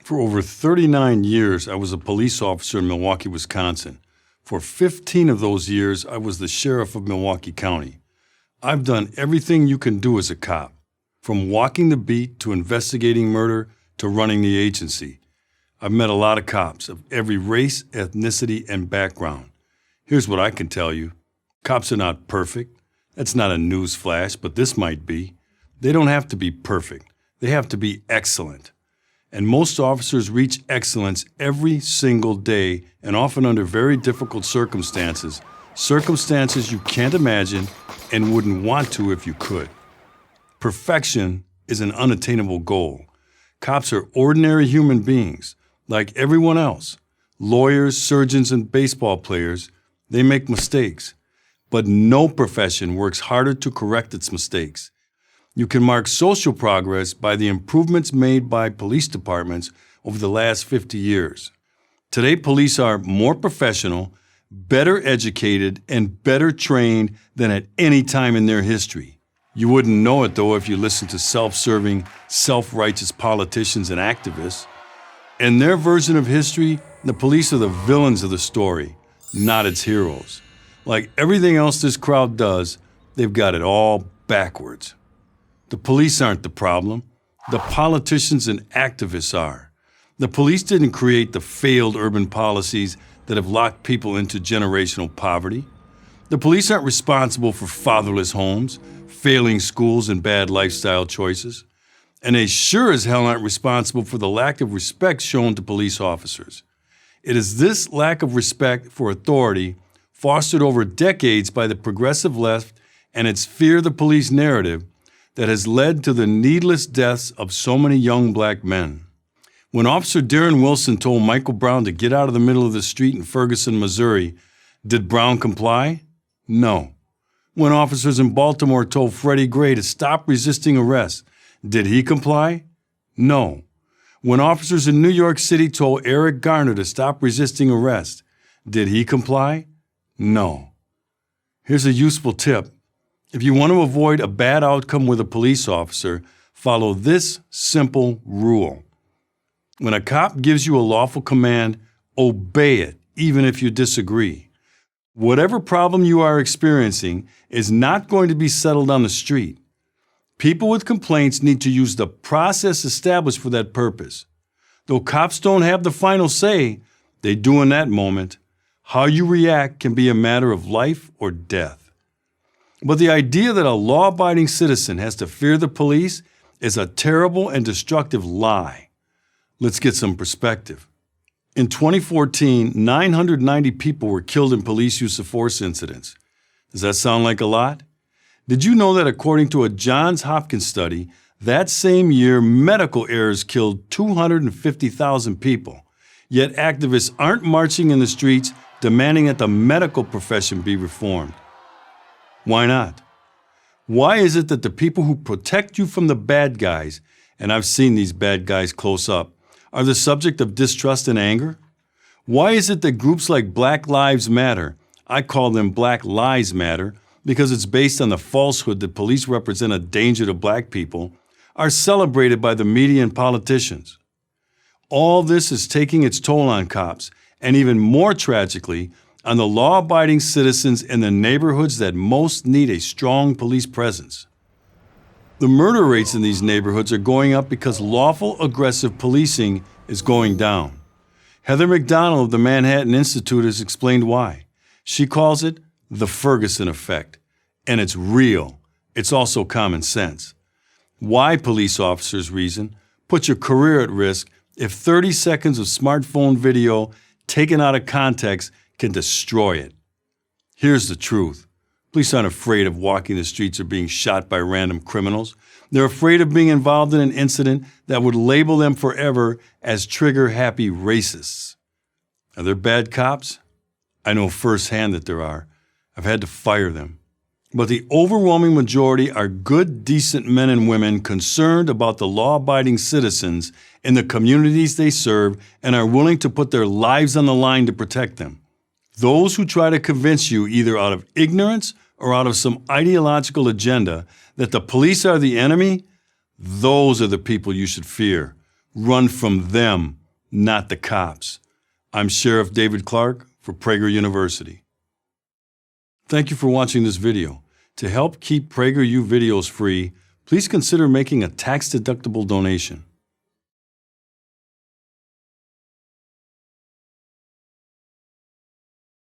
For over 39 years, I was a police officer in Milwaukee, Wisconsin. For 15 of those years, I was the Sheriff of Milwaukee County. I've done everything you can do as a cop, from walking the beat to investigating murder to running the agency. I've met a lot of cops of every race, ethnicity, and background. Here's what I can tell you. Cops are not perfect. That's not a news flash, but this might be. They don't have to be perfect. They have to be excellent. And most officers reach excellence every single day and often under very difficult circumstances, circumstances you can't imagine and wouldn't want to if you could. Perfection is an unattainable goal. Cops are ordinary human beings, like everyone else. Lawyers, surgeons, and baseball players, they make mistakes. But no profession works harder to correct its mistakes. You can mark social progress by the improvements made by police departments over the last 50 years. Today, police are more professional, better educated, and better trained than at any time in their history. You wouldn't know it, though, if you listened to self-serving, self-righteous politicians and activists. In their version of history, the police are the villains of the story, not its heroes. Like everything else this crowd does, they've got it all backwards. The police aren't the problem. The politicians and activists are. The police didn't create the failed urban policies that have locked people into generational poverty. The police aren't responsible for fatherless homes, failing schools, and bad lifestyle choices. And they sure as hell aren't responsible for the lack of respect shown to police officers. It is this lack of respect for authority, fostered over decades by the progressive left and its fear the police narrative, that has led to the needless deaths of so many young black men. When Officer Darren Wilson told Michael Brown to get out of the middle of the street in Ferguson, Missouri, did Brown comply? No. When officers in Baltimore told Freddie Gray to stop resisting arrest, did he comply? No. When officers in New York City told Eric Garner to stop resisting arrest, did he comply? No. Here's a useful tip. If you want to avoid a bad outcome with a police officer, follow this simple rule. When a cop gives you a lawful command, obey it, even if you disagree. Whatever problem you are experiencing is not going to be settled on the street. People with complaints need to use the process established for that purpose. Though cops don't have the final say, they do in that moment. How you react can be a matter of life or death. But the idea that a law-abiding citizen has to fear the police is a terrible and destructive lie. Let's get some perspective. In 2014, 990 people were killed in police use of force incidents. Does that sound like a lot? Did you know that according to a Johns Hopkins study, that same year medical errors killed 250,000 people, yet activists aren't marching in the streets demanding that the medical profession be reformed? Why not? Why is it that the people who protect you from the bad guys, and I've seen these bad guys close up, are the subject of distrust and anger? Why is it that groups like Black Lives Matter, I call them Black Lies Matter because it's based on the falsehood that police represent a danger to black people, are celebrated by the media and politicians? All this is taking its toll on cops, and even more tragically, on the law-abiding citizens in the neighborhoods that most need a strong police presence. The murder rates in these neighborhoods are going up because lawful, aggressive policing is going down. Heather McDonald of the Manhattan Institute has explained why. She calls it the Ferguson effect, and it's real. It's also common sense. Why, police officers reason, put your career at risk if 30 seconds of smartphone video taken out of context can destroy it. Here's the truth. Police aren't afraid of walking the streets or being shot by random criminals. They're afraid of being involved in an incident that would label them forever as trigger-happy racists. Are there bad cops? I know firsthand that there are. I've had to fire them. But the overwhelming majority are good, decent men and women concerned about the law-abiding citizens in the communities they serve and are willing to put their lives on the line to protect them. Those who try to convince you either out of ignorance or out of some ideological agenda that the police are the enemy, those are the people you should fear. Run from them, not the cops. I'm Sheriff David Clarke for Prager University. Thank you for watching this video. To help keep PragerU videos free, please consider making a tax-deductible donation.